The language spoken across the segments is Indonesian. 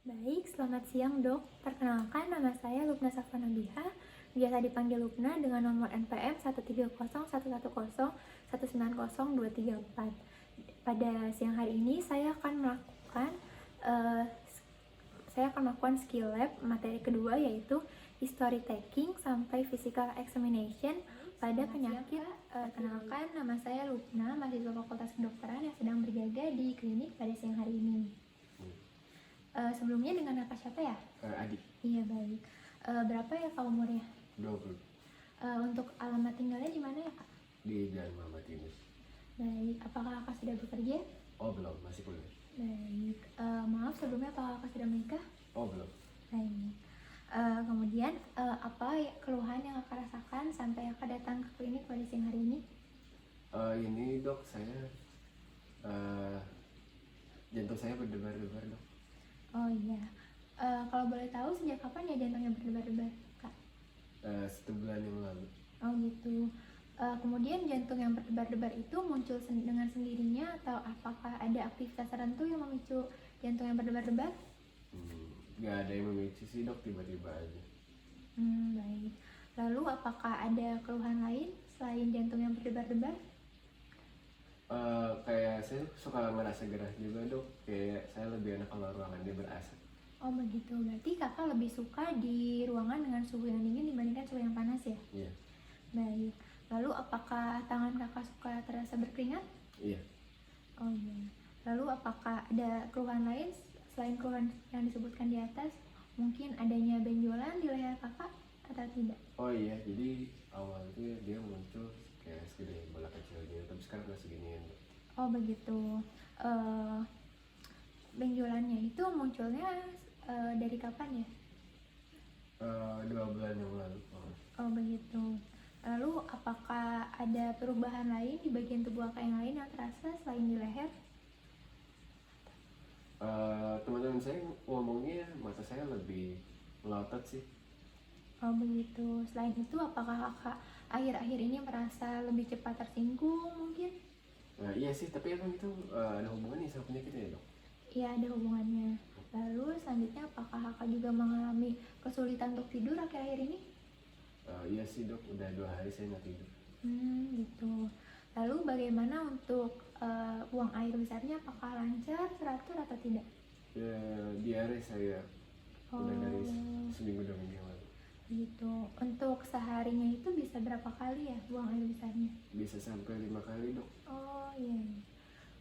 Baik, selamat siang dok. Perkenalkan, nama saya Lubna Safwan Nabiha, biasa dipanggil Lubna dengan nomor NPM 1301101190234. Pada siang hari ini eh, saya akan melakukan skill lab materi kedua, yaitu history taking sampai physical examination pada penyakit. Perkenalkan, nama saya Lubna, mahasiswa Fakultas Kedokteran yang sedang berjaga di klinik pada siang hari ini. Sebelumnya dengan apa siapa ya? Adi. Iya, baik. Berapa ya kak umurnya? 20. Untuk alamat tinggalnya di mana ya kak? Di Jalan Muhammad Yunus. Baik. Apakah kakak sudah bekerja? Oh belum, masih kuliah. Baik. Maaf sebelumnya, apakah kakak sudah menikah? Oh belum. Baik. Kemudian apa keluhan yang kakak rasakan sampai kakak datang ke klinik pada siang hari ini? Ini dok, saya jantung saya berdebar-debar dok. Oh iya. Kalau boleh tahu sejak kapan ya jantungnya berdebar-debar kak? 1 bulan yang lalu. Oh gitu. Kemudian jantung yang berdebar-debar itu muncul dengan sendirinya atau apakah ada aktivitas tertentu yang memicu jantung yang berdebar-debar? Nggak ada yang memicu sih dok, tiba-tiba aja. Baik. Lalu apakah ada keluhan lain selain jantung yang berdebar-debar? Kayak saya suka ngerasa gerah juga dok, kayak saya lebih enak kalau ruangannya ber-AC. Oh begitu, berarti kakak lebih suka di ruangan dengan suhu yang dingin dibandingkan suhu yang panas ya? Iya. Baik. Lalu apakah tangan kakak suka terasa berkeringat? Iya. Oh iya. Lalu apakah ada keluhan lain selain keluhan yang disebutkan di atas? Mungkin adanya benjolan di leher kakak atau tidak? Oh iya, jadi awalnya dia muncul kayak segede bola kecil gitu, tapi sekarang udah seginian dok. Oh begitu. Eh, Benjolannya itu munculnya dari kapan ya? 2 bulan yang lalu. Oh begitu. Lalu apakah ada perubahan lain di bagian tubuh kakak yang lain yang terasa selain di leher? Teman-teman saya ngomongnya mata saya lebih melotot sih. Oh begitu. Selain itu apakah kakak akhir-akhir ini merasa lebih cepat tersinggung mungkin? Nah, iya sih, tapi emang itu ada hubungannya sama penyakitnya ya dok? Iya, ada hubungannya. Lalu selanjutnya apakah kakak juga mengalami kesulitan untuk tidur akhir-akhir ini? Iya sih dok, udah 2 hari saya nggak tidur. Gitu. Lalu bagaimana untuk buang air besarnya? Apakah lancar, teratur atau tidak? Ya, diare saya udah dari seminggu 2 minggu yang lalu. Gitu. Untuk seharinya itu bisa berapa kali ya buang air besarnya? Bisa sampai 5 kali dok. Oh iya.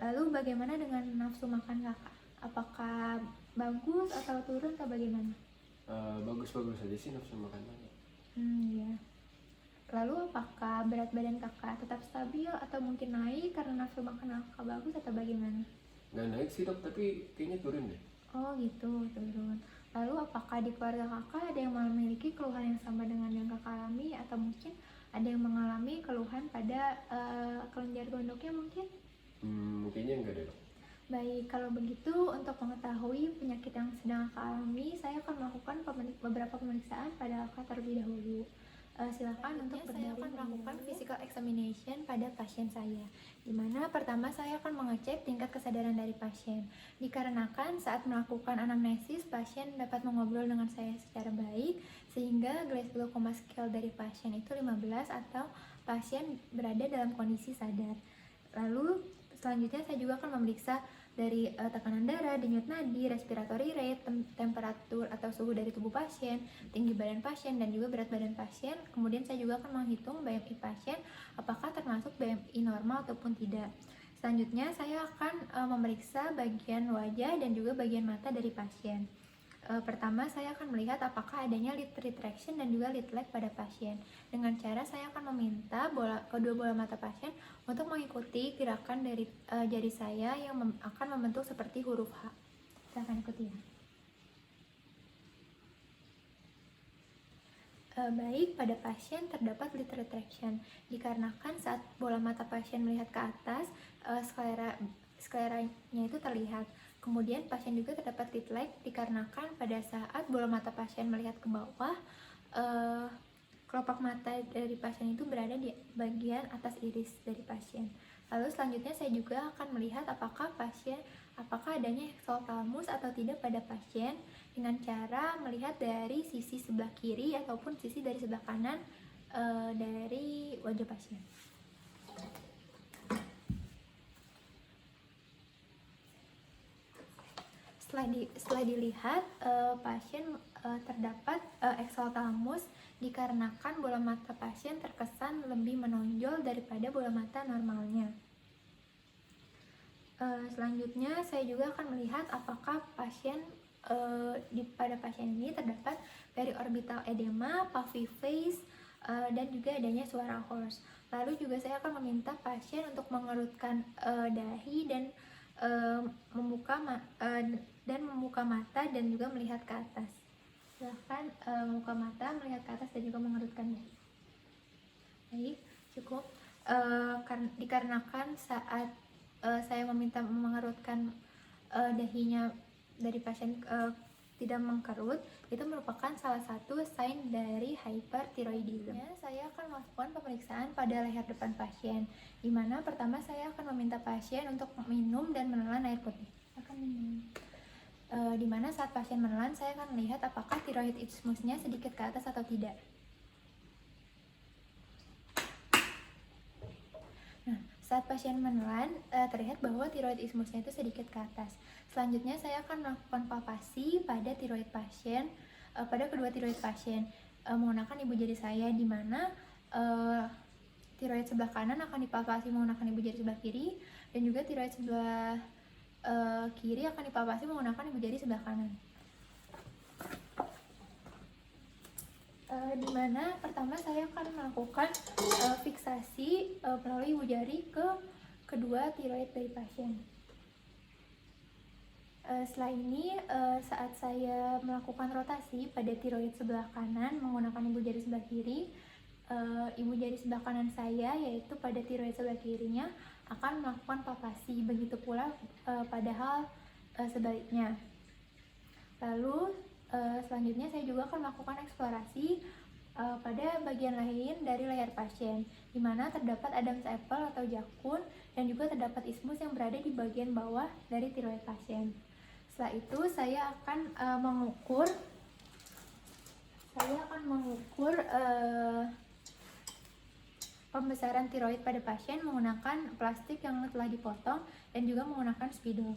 Lalu bagaimana dengan nafsu makan kakak? Apakah bagus atau turun atau bagaimana? Bagus-bagus aja sih nafsu makannya. Iya. Lalu apakah berat badan kakak tetap stabil atau mungkin naik karena nafsu makan kakak bagus atau bagaimana? Nggak naik sih dok, tapi kayaknya turun deh. Oh gitu, turun. Lalu apakah di keluarga kakak ada yang memiliki keluhan yang sama dengan yang kakak alami atau mungkin ada yang mengalami keluhan pada kelenjar gondoknya mungkin? Kayaknya enggak deh dok. Baik, kalau begitu untuk mengetahui penyakit yang sedang kakak alami, saya akan melakukan beberapa pemeriksaan pada kakak terlebih dahulu. Silakan untuk saya akan melakukan physical examination pada pasien saya, di mana pertama saya akan mengecek tingkat kesadaran dari pasien. Dikarenakan saat melakukan anamnesis, pasien dapat mengobrol dengan saya secara baik, sehingga Glasgow Coma Scale dari pasien itu 15 atau pasien berada dalam kondisi sadar. Lalu selanjutnya saya juga akan memeriksa dari tekanan darah, denyut nadi, respiratory rate, temperatur atau suhu dari tubuh pasien, tinggi badan pasien, dan juga berat badan pasien. Kemudian saya juga akan menghitung BMI pasien, apakah termasuk BMI normal ataupun tidak. Selanjutnya saya akan memeriksa bagian wajah dan juga bagian mata dari pasien. Pertama, saya akan melihat apakah adanya lid retraction dan juga lid lag pada pasien. Dengan cara saya akan meminta kedua bola mata pasien untuk mengikuti gerakan dari jari saya yang akan membentuk seperti huruf H. Silahkan ikuti ya. Baik, pada pasien terdapat lid retraction dikarenakan saat bola mata pasien melihat ke atas, skleranya itu terlihat. Kemudian pasien juga terdapat lid lag dikarenakan pada saat bola mata pasien melihat ke bawah, kelopak mata dari pasien itu berada di bagian atas iris dari pasien. Lalu selanjutnya saya juga akan melihat apakah pasien apakah adanya eksotalamus atau tidak pada pasien dengan cara melihat dari sisi sebelah kiri ataupun sisi dari sebelah kanan dari wajah pasien. Setelah dilihat pasien terdapat eksotalamus dikarenakan bola mata pasien terkesan lebih menonjol daripada bola mata normalnya. Selanjutnya saya juga akan melihat apakah pada pasien ini terdapat periorbital edema, puffy face, dan juga adanya suara hoarse. Lalu juga saya akan meminta pasien untuk mengerutkan dahi dan membuka mata dan juga melihat ke atas. Silahkan membuka mata, melihat ke atas dan juga mengerutkan dahi. Baik, cukup. Dikarenakan saat saya meminta mengerutkan dahinya dari pasien tidak mengkerut, itu merupakan salah satu sign dari hyperthyroidism. Saya akan melakukan pemeriksaan pada leher depan pasien, di mana pertama saya akan meminta pasien untuk minum dan menelan air putih. Di mana saat pasien menelan, saya akan melihat apakah thyroid isthmusnya sedikit ke atas atau tidak. Saat pasien menelan, terlihat bahwa tiroid isthmusnya itu sedikit ke atas. Selanjutnya saya akan melakukan palpasi pada tiroid pasien, pada kedua tiroid pasien menggunakan ibu jari saya, di mana tiroid sebelah kanan akan dipalpasi menggunakan ibu jari sebelah kiri, dan juga tiroid sebelah kiri akan dipalpasi menggunakan ibu jari sebelah kanan. Di mana pertama saya akan melakukan fiksasi melalui ibu jari ke kedua tiroid dari pasien. Setelah ini saat saya melakukan rotasi pada tiroid sebelah kanan menggunakan ibu jari sebelah kiri, ibu jari sebelah kanan saya, yaitu pada tiroid sebelah kirinya, akan melakukan palpasi. Begitu pula pada hal sebaliknya. Lalu selanjutnya saya juga akan melakukan eksplorasi pada bagian lain dari leher pasien, di mana terdapat Adam's apple atau jakun, dan juga terdapat isthmus yang berada di bagian bawah dari tiroid pasien. Setelah itu saya akan mengukur pembesaran tiroid pada pasien menggunakan plastik yang telah dipotong dan juga menggunakan spidol.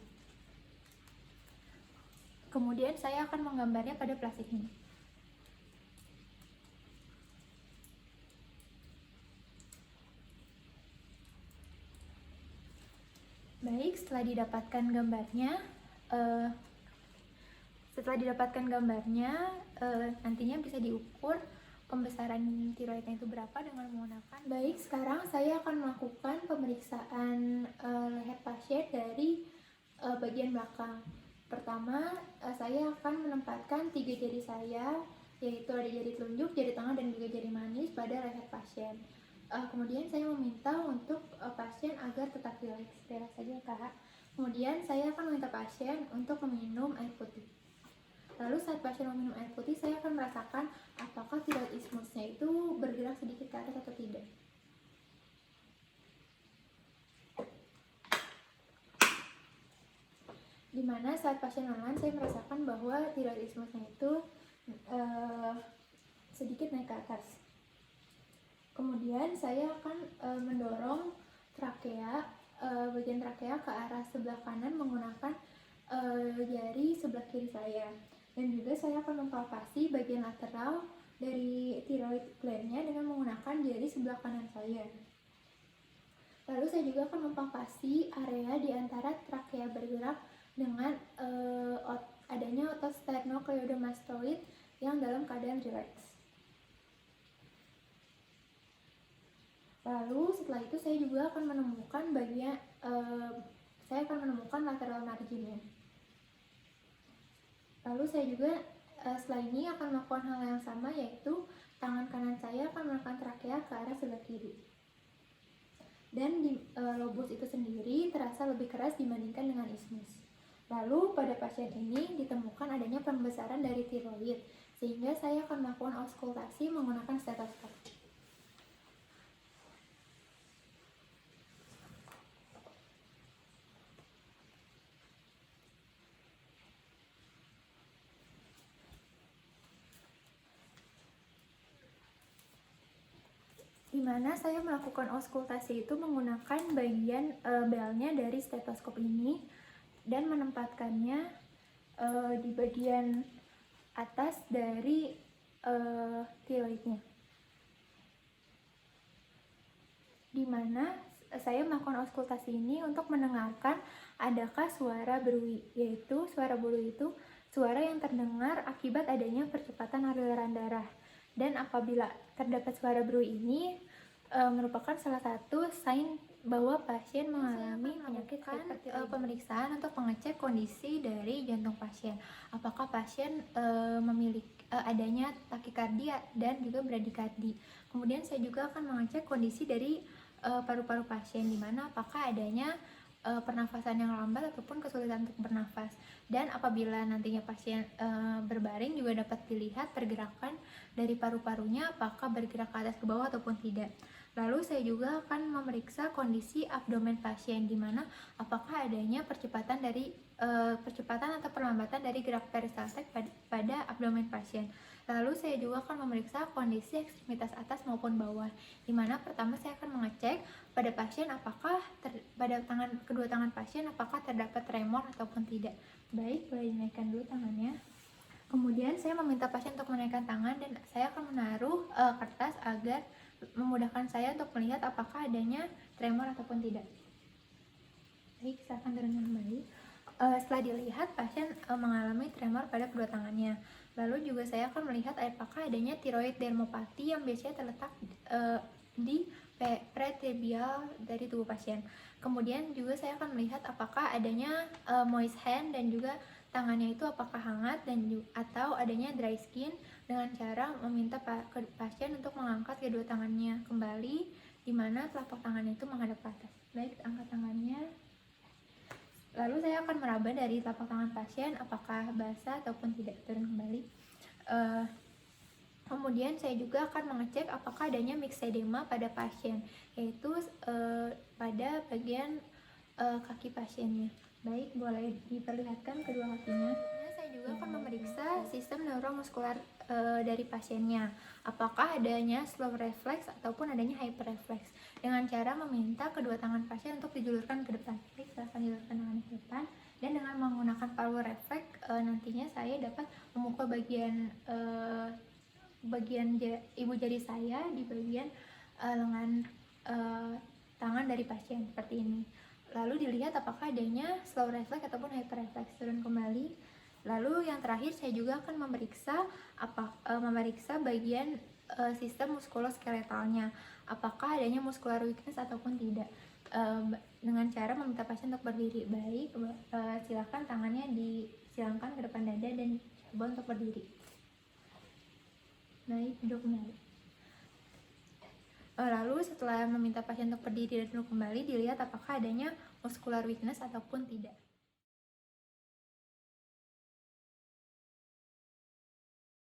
Kemudian saya akan menggambarnya pada plastik ini. Baik, setelah didapatkan gambarnya, nantinya bisa diukur pembesaran tiroidnya itu berapa dengan menggunakan. Baik, sekarang saya akan melakukan pemeriksaan leher pasien dari bagian belakang. Pertama, saya akan menempatkan 3 jari saya, yaitu ada jari telunjuk, jari tengah, dan juga jari manis pada leher pasien. Kemudian saya meminta untuk pasien agar tetap rileks saja, Kak. Kemudian saya akan meminta pasien untuk meminum air putih. Lalu saat pasien meminum air putih, saya akan merasakan apakah tiroid isthmusnya itu bergerak sedikit ke atas atau tidak. Dimana saat pasien menelan, saya merasakan bahwa tiroid isthmusnya itu sedikit naik ke atas. Kemudian saya akan mendorong bagian trakea ke arah sebelah kanan menggunakan jari sebelah kiri saya, dan juga saya akan mempalpasi bagian lateral dari thyroid gland-nya dengan menggunakan jari sebelah kanan saya. Lalu saya juga akan mempalpasi area di antara trakea bergerak dengan adanya otot sternocleidomastoid yang dalam keadaan rileks. Lalu setelah itu saya juga akan menemukan lateral marginnya. Lalu saya juga setelah ini akan melakukan hal yang sama, yaitu tangan kanan saya akan menekan trakea ke arah sebelah kiri. Dan di lobus itu sendiri terasa lebih keras dibandingkan dengan isthmus. Lalu pada pasien ini ditemukan adanya pembesaran dari tiroid, sehingga saya akan melakukan auskultasi menggunakan stetoskop. Dimana saya melakukan auskultasi itu menggunakan bagian belnya dari stetoskop ini dan menempatkannya di bagian atas dari tiroidnya. Dimana saya melakukan auskultasi ini untuk mendengarkan adakah suara berui, yaitu suara berui itu suara yang terdengar akibat adanya percepatan aliran darah. Dan apabila terdapat suara berui ini merupakan salah satu sign bahwa pasien mengalami penyakit hipertiroidisme. Pemeriksaan untuk mengecek kondisi dari jantung pasien. Apakah pasien memiliki adanya takikardia dan juga bradikardi. Kemudian saya juga akan mengecek kondisi dari paru-paru pasien, di mana apakah adanya pernafasan yang lambat ataupun kesulitan untuk bernafas. Dan apabila nantinya pasien berbaring juga dapat dilihat pergerakan dari paru-parunya apakah bergerak ke atas ke bawah ataupun tidak. Lalu saya juga akan memeriksa kondisi abdomen pasien, di mana apakah adanya percepatan atau perlambatan dari gerak peristaltik pada abdomen pasien. Lalu saya juga akan memeriksa kondisi ekstremitas atas maupun bawah, di mana pertama saya akan mengecek pada pasien apakah pada kedua tangan pasien apakah terdapat tremor ataupun tidak. Baik, boleh dinaikkan dulu tangannya. Kemudian saya meminta pasien untuk menaikkan tangan dan saya akan menaruh kertas agar memudahkan saya untuk melihat apakah adanya tremor ataupun tidak. Baik, silakan turunkan kembali. Setelah dilihat pasien mengalami tremor pada kedua tangannya. Lalu juga saya akan melihat apakah adanya tiroid dermopati yang biasanya terletak di pretibial dari tubuh pasien. Kemudian juga saya akan melihat apakah adanya moist hand dan juga tangannya itu apakah hangat dan atau adanya dry skin, dengan cara meminta pasien untuk mengangkat kedua tangannya kembali, di mana telapak tangannya itu menghadap ke atas. Baik, angkat tangannya. Lalu saya akan meraba dari telapak tangan pasien apakah basah ataupun tidak. Turun kembali. Kemudian saya juga akan mengecek apakah adanya myxedema pada pasien, yaitu pada bagian kaki pasiennya. Baik, boleh diperlihatkan kedua kakinya. Saya juga akan memeriksa sistem neuromuskular dari pasiennya. Apakah adanya slow reflex ataupun adanya hyper reflex, dengan cara meminta kedua tangan pasien untuk dijulurkan ke depan. Baik, silakan julurkan tangan ke depan. Dan dengan menggunakan power reflex nantinya saya dapat memukul bagian ibu jari saya di bagian lengan tangan dari pasien seperti ini. Lalu dilihat apakah adanya slow reflex ataupun hyper reflex. Turun kembali. Lalu yang terakhir saya juga akan memeriksa bagian sistem muskuloskeletalnya, apakah adanya muscular weakness ataupun tidak, dengan cara meminta pasien untuk berdiri. Baik, silakan tangannya disilangkan ke depan dada dan coba untuk berdiri. Baik, duduk kembali. Lalu setelah meminta pasien untuk berdiri dan duduk kembali, dilihat apakah adanya muscular weakness ataupun tidak.